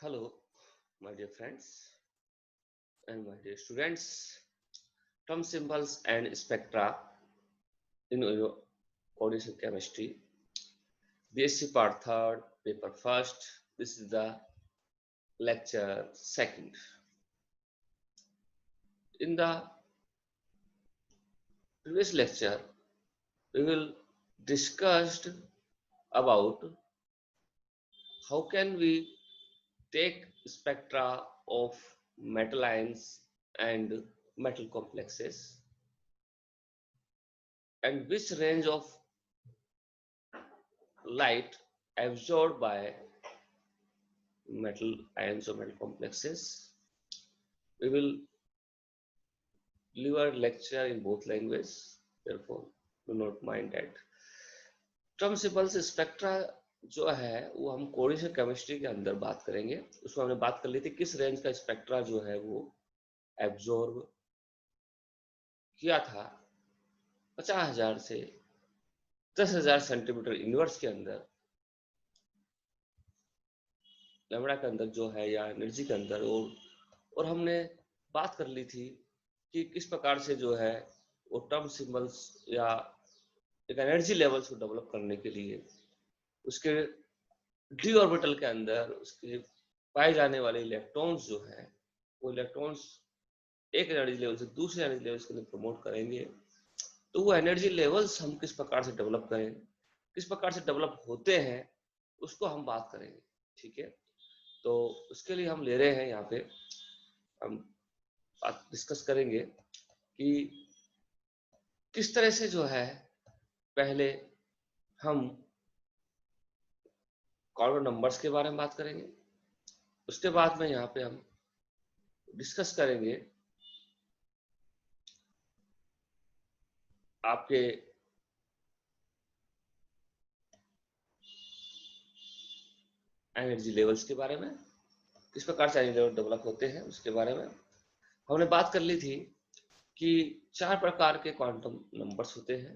Hello, my dear friends and my dear students. Term symbols and spectra in your coordination chemistry. BSc part third, paper first. This is the lecture second. In the previous lecture, we will discussed about how can we take spectra of metal ions and metal complexes and which range of light absorbed by metal ions or metal complexes. We will deliver lecture in both languages, therefore do not mind that. Term symbols spectra जो है वो हम coordination chemistry के अंदर बात करेंगे। उसमें हमने बात कर ली थी किस रेंज का स्पेक्ट्रा जो है वो एब्जॉर्ब किया था 50,000 से 10,000 सेंटीमीटर इनवर्स के अंदर लैम्ब्डा के अंदर जो है या एनर्जी के अंदर और हमने बात कर ली थी कि किस प्रकार से जो है वो टर्म सिंबल्स या एक एनर्जी लेवल्स को डेवलप करने के लिए उसके डी ऑर्बिटल के अंदर उसके पाए जाने वाले इलेक्ट्रॉन्स जो है वो इलेक्ट्रॉन्स एक एनर्जी लेवल से दूसरे एनर्जी लेवल्स के लिए प्रमोट करेंगे। तो वो एनर्जी लेवल्स हम किस प्रकार से डेवलप करें, किस प्रकार से डेवलप होते हैं, उसको हम बात करेंगे। ठीक है, तो उसके लिए हम ले रहे हैं यहाँ पे हम बात डिस्कस करेंगे कि किस तरह से जो है पहले हम कॉर्डन नंबर्स के बारे में बात करेंगे, उसके बाद में यहाँ पे हम डिस्कस करेंगे आपके एनर्जी लेवल्स के बारे में, किस प्रकार से एनर्जी लेवल डेवलप होते हैं उसके बारे में। हमने बात कर ली थी कि 4 प्रकार के क्वांटम नंबर्स होते हैं,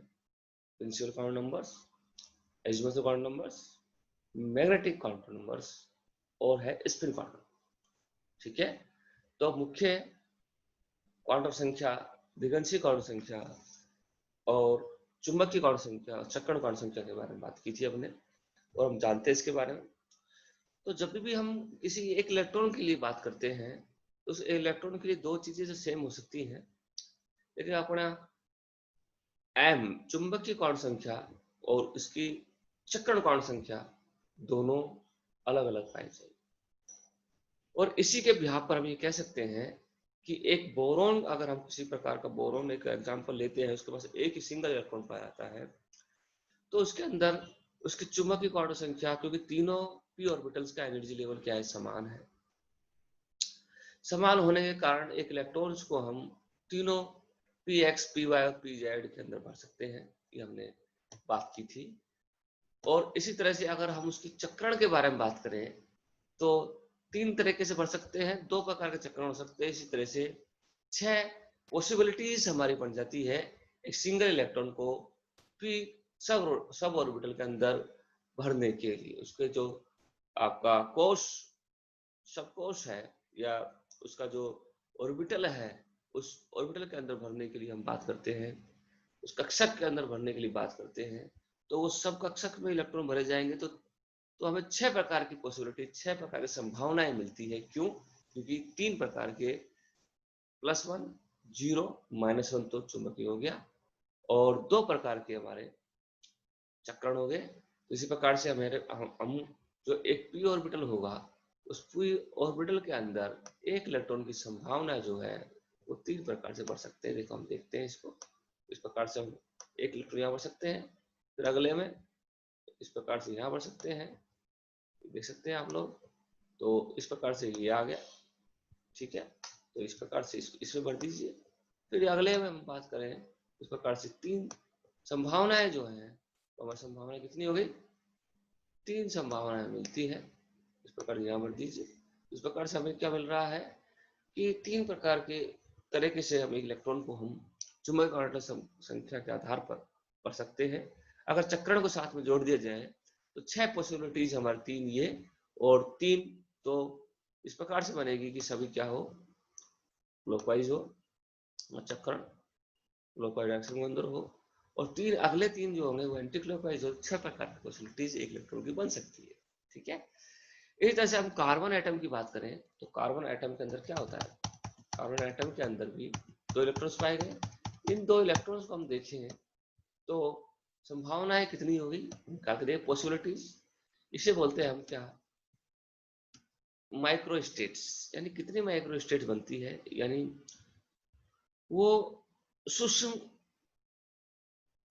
principal quantum numbers, azimuthal quantum numbers, magnetic quantum numbers और है स्पिन क्वांटम। ठीक है, तो मुख्य क्वांटम संख्या, दिगंशीय क्वांटम संख्या और चुंबकीय क्वांटम संख्या, चक्रण क्वांटम संख्या के बारे में बात की थी हमने और हम जानते हैं इसके बारे में। तो जब भी हम किसी एक इलेक्ट्रॉन के लिए बात करते हैं तो उस इलेक्ट्रॉन के लिए दो चीजें जो सेम हो सकती हैं, लेकिन अपना एम चुंबकीय क्वांटम संख्या और इसकी चक्रण क्वांटम संख्या दोनों अलग अलग पाई जाएगी। और इसी के बिहार पर हम ये कह सकते हैं कि एक बोरॉन, अगर हम किसी प्रकार का बोरॉन एक एग्जांपल लेते हैं, उसके पास एक ही सिंगल इलेक्ट्रॉन पाया जाता है, तो उसके अंदर उसकी चुंबकीय क्वांटम संख्या, क्योंकि तीनों पी ऑर्बिटल्स का एनर्जी लेवल क्या है, समान है। समान होने के कारण एक इलेक्ट्रॉन्स को हम तीनों पी एक्स, पी वाई और पी जेड के अंदर भर सकते हैं, ये हमने बात की थी। और इसी तरह से अगर हम उसकी चक्रण के बारे में बात करें तो 3 तरीके से भर सकते हैं, 2 प्रकार के चक्रण हो सकते हैं। इसी तरह से 6 पॉसिबिलिटीज हमारी बन जाती है एक सिंगल इलेक्ट्रॉन को पी सब ऑर्बिटल के अंदर भरने के लिए। उसके जो आपका कोश, सब कोश है या उसका जो ऑर्बिटल है, उस ऑर्बिटल के अंदर भरने के लिए हम बात करते हैं, उस कक्षक के अंदर भरने के लिए बात करते हैं। तो वो सब कक्षक में इलेक्ट्रॉन भरे जाएंगे तो हमें 6 प्रकार की पॉसिबिलिटी, 6 प्रकार की संभावनाएं मिलती है। क्यों? क्योंकि 3 प्रकार के +1, 0, -1 तो चुंबकीय हो गया और 2 प्रकार के हमारे चक्रण हो गए। तो इसी प्रकार से हम जो एक पी ऑर्बिटल होगा उस पी ऑर्बिटल के अंदर एक इलेक्ट्रॉन की संभावना जो है वो 3 प्रकार से बढ़ सकते हैं। देखो हम देखते हैं इसको, इस प्रकार से हम एक इलेक्ट्रॉन यहाँ बढ़ सकते हैं, फिर अगले में इस प्रकार से यहाँ बढ़ सकते हैं, देख सकते हैं आप लोग। तो इस प्रकार से ये आ गया, ठीक है, तो इस प्रकार से इसमें भर दीजिए। फिर अगले में हम बात करें इस प्रकार से 3 संभावनाएं जो है, तो हमारी संभावना कितनी हो गई, 3 संभावनाएं मिलती है। इस प्रकार यहाँ भर दीजिए। इस प्रकार से हमें क्या मिल रहा है कि 3 प्रकार के तरीके से हम एक इलेक्ट्रॉन को हम चुंबकीय क्वांटम संख्या के आधार पर पढ़ सकते हैं। अगर चक्रण को साथ में जोड़ दिया जाए तो 6 पॉसिबिलिटीज हमारी 3 ये और 3 तो इस प्रकार से बनेगी कि सभी क्या हो, क्लॉकवाइज हो, चक्रण क्लॉकवाइज डायरेक्शन के अंदर हो, और अगले तीन जो होंगे वो एंटी क्लॉकवाइज हो। 6 प्रकार की पॉसिबिलिटीज एक इलेक्ट्रॉन की बन सकती है। ठीक है, इसी तरह से हम कार्बन एटम की बात करें तो कार्बन एटम के अंदर क्या होता है, कार्बन एटम के अंदर भी 2 इलेक्ट्रॉन्स पाए गए। इन 2 इलेक्ट्रॉन्स को हम देखें तो संभावनाएं कितनी होगी, निकाल के देखिए पॉसिबिलिटीज। इसे बोलते हैं हम क्या, माइक्रो स्टेट्स, यानी कितनी माइक्रो स्टेट्स बनती है, यानी वो सूक्ष्म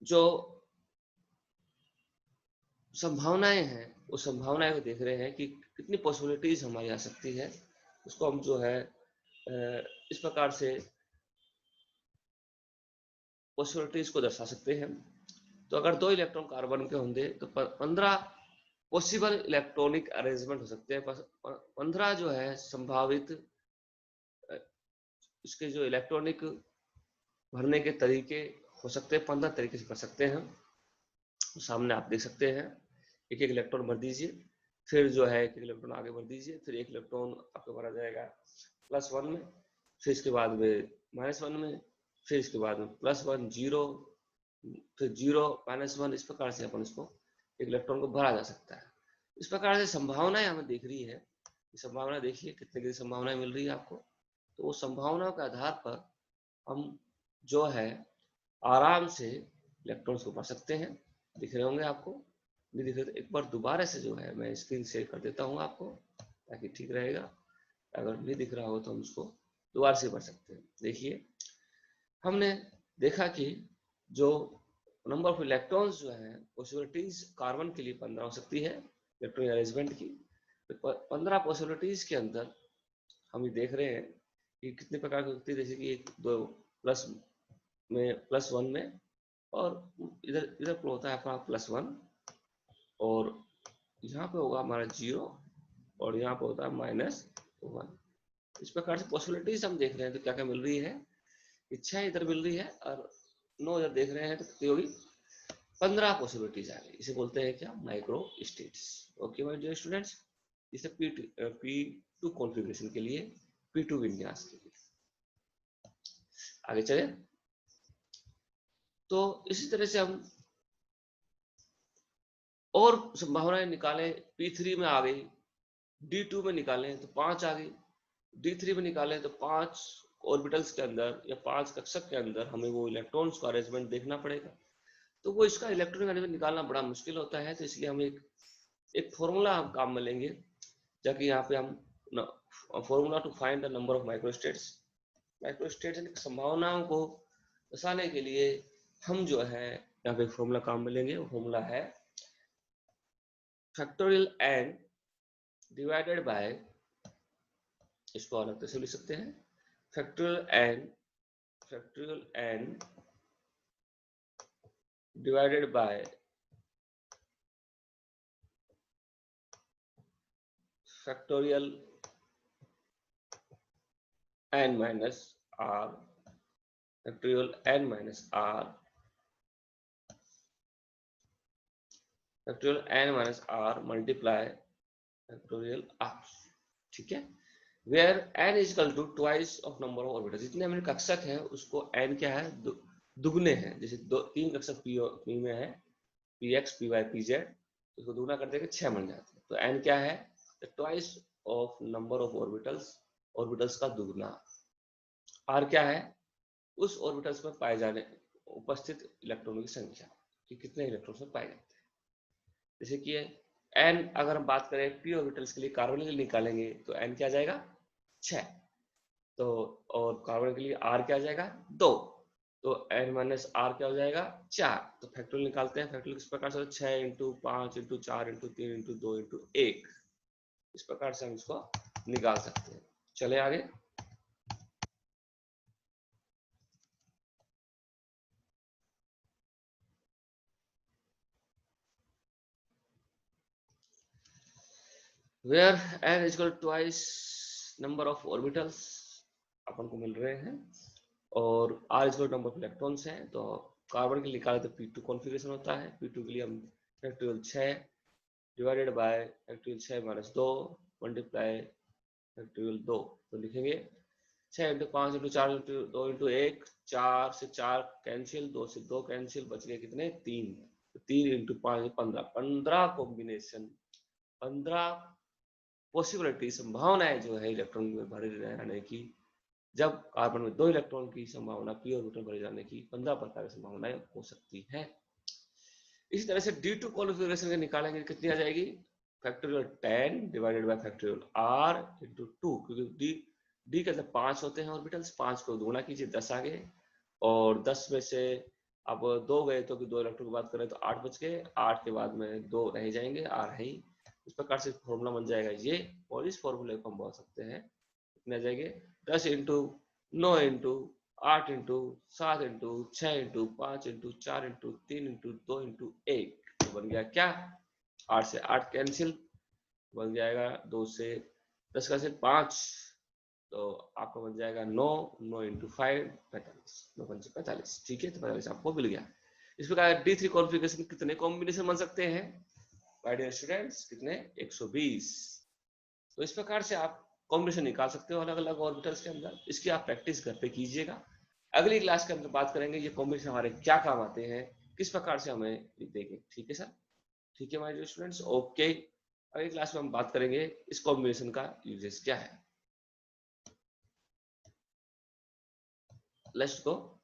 जो संभावनाएं हैं, उस संभावनाएं को देख रहे हैं कि कितनी पॉसिबिलिटीज हमारी आ सकती है। उसको हम जो है इस प्रकार से पॉसिबिलिटीज को दर्शा सकते हैं। तो अगर 2 इलेक्ट्रॉन कार्बन के होंगे तो 15 पॉसिबल इलेक्ट्रॉनिक अरेंजमेंट हो सकते हैं। 15 जो है संभावित इसके जो इलेक्ट्रॉनिक भरने के तरीके हो सकते हैं, 15 तरीके से कर सकते हैं। सामने आप देख सकते हैं, एक एक इलेक्ट्रॉन भर दीजिए, फिर जो है एक इलेक्ट्रॉन आगे भर दीजिए, फिर एक इलेक्ट्रॉन आपको भरा जाएगा +1 में, फिर इसके बाद में -1 में, फिर इसके बाद में +1 0, फिर 0 -1, इस प्रकार से अपन इसको एक इलेक्ट्रॉन को भरा जा सकता है। इस प्रकार से संभावनाएं हमें दिख रही है। संभावना देखिए कितने की संभावनाएं मिल रही है आपको। तो वो संभावनाओं के आधार पर हम जो है आराम से इलेक्ट्रॉन्स को भर सकते हैं। दिख रहे होंगे आपको, नहीं दिख रहे तो एक बार दोबारा से जो है मैं स्क्रीन शेयर कर देता हूँ आपको, ताकि ठीक रहेगा। अगर नहीं दिख रहा हो तो हम उसको दोबारा से भर सकते हैं। देखिए हमने देखा कि जो नंबर ऑफ इलेक्ट्रॉन्स जो है पॉसिबिलिटीज कार्बन के लिए 15 हो सकती है इलेक्ट्रॉनिक अरेंजमेंट की। तो 15 पॉसिबिलिटीज के अंदर हम ये देख रहे हैं कि कितने प्रकार की होती है, जैसे कि 2 प्लस में +1 में, और इधर इधर पर होता है अपना +1, और यहाँ पे होगा हमारा 0, और यहाँ पे होता है -1। इस प्रकार से पॉसिबिलिटीज हम देख रहे हैं। तो क्या क्या मिल रही है, इच्छा इधर मिल रही है और 9 इधर देख रहे हैं, तो कितनी होगी, 15 पॉसिबिलिटीज आ गई। इसे बोलते हैं क्या, micro states. Okay my dear students, इसे P2 कॉन्फ़िगरेशन के लिए, P2 विन्यास के लिए। आगे चले तो इसी तरह से हम और संभावनाएं निकालें। P3 में आ गई, D2 में निकालें तो 5 आ गई, D3 में निकालें तो 5 ऑर्बिटल्स के अंदर या 5 कक्षक के अंदर हमें वो इलेक्ट्रॉन्स का अरेंजमेंट देखना पड़ेगा। तो वो इसका इलेक्ट्रॉनिक अरेंजमेंट निकालना बड़ा मुश्किल होता है। तो इसलिए हम एक फॉर्मूला हम काम में लेंगे, ताकि यहाँ पे हम formula to find the number of microstates. Microstates यानी संभावनाओं को दर्शाने के लिए हम जो है यहाँ पे फॉर्मूला काम में लेंगे। वो फॉर्मूला है फैक्टोरियल n डिवाइडेड बाय, इसको अलग तरह से लिख सकते हैं, factorial n divided by factorial n minus r, factorial n minus r, factorial n minus r multiply factorial r। ठीक है, where n is equal to twice of number of orbital. जितने हमारे कक्षक हैं उसको n क्या है, दुगने हैं। जैसे 3 कक्षक p में है, px py pz, उसको दुगना कर देंगे 6 बन जाते हैं। तो n क्या है, twice of number of orbitals, orbitals का दुगना। r क्या है, उस ऑर्बिटल्स में पाए जाने उपस्थित इलेक्ट्रॉनों की संख्या, कि कितने इलेक्ट्रॉन्स में पाए जाते हैं। जैसे कि n अगर हम बात करें p ऑर्बिटल्स के लिए, कार्बन के लिए निकालेंगे तो n क्या आ जाएगा, 6। तो और कार्बन के लिए r क्या आ जाएगा, 2। तो n माइनस r क्या हो जाएगा, 4। तो फैक्टोरियल निकालते हैं। फैक्टोरियल किस प्रकार से, 6 into 5 into 4 into 3 into 2 into 1, इस प्रकार से हम इसको निकाल सकते हैं। चले आगे। Where n is equal to twice number of orbitals अपन को मिल रहे हैं, और r is equal to number of electrons हैं। तो कार्बन के लिए निकाले तो P2 कॉन्फ़िगरेशन होता है। P2 के लिए हम factorial 6 divided by factorial 6 minus 2 multiply factorial 2, तो लिखेंगे 6 इंटू 5 इंटू 4 इंटू 2 इंटू 1, 4 से 4 कैंसिल, 2 से 2 कैंसिल, बच गए कितने 3, 3 इंटू 5 15, 15 कॉम्बिनेशन, 15 पॉसिबिलिटी संभावनाएं जो है इलेक्ट्रॉन में भरे रहने की, जब कार्बन में 2 इलेक्ट्रॉन की संभावना पी ऑर्बिटल भरे जाने की 15 प्रकार की संभावनाएं हो सकती हैं। इसी तरह से D2 कॉन्फ़िगरेशन के निकालेंगे, कितनी आ जाएगी factorial 10 divided by factorial r into 2, क्योंकि डी के अंदर 5 होते हैं ऑर्बिटल्स, 5 को गुणा कीजिए 10 आ गए, और 10 में से अब 2 गए तो 2 इलेक्ट्रॉन की बात करें तो 8 बच गए, 8 के बाद में 2 रह जाएंगे, r है ही। इस प्रकार से फॉर्मूला बन जाएगा ये, और इस फॉर्मूले को हम बोल सकते हैं कितने आ जाएंगे 10 into 9 into 8 into 7 into 6 into 5 into 4 into 3 into 2 into 1, तो बन गया क्या 8 से 8 कैंसिल, बन जाएगा 2 से 10 का से 5, तो आपका बन जाएगा 9, 9 इंटू 5 45, 9 5 45, ठीक है, तो 45 आपको मिल गया। इस प्रकार D3 कॉन्फ़िगरेशन कितने कॉम्बिनेशन बन सकते हैं माय डियर स्टूडेंट्स, कितने 120। तो इस प्रकार से आप कॉम्बिनेशन निकाल सकते हो अलग अलग ऑर्बिटल्स के अंदर, इसकी आप प्रैक्टिस घर पे कीजिएगा। अगली क्लास के अंदर बात करेंगे ये कॉम्बिनेशन हमारे क्या काम आते हैं, किस प्रकार से हमें देखें, ठीक है सर, ठीक है माय डियर स्टूडेंट्स, ओके। अगली क्लास में हम बात करेंगे इस कॉम्बिनेशन का यूजेस क्या है। Let's go.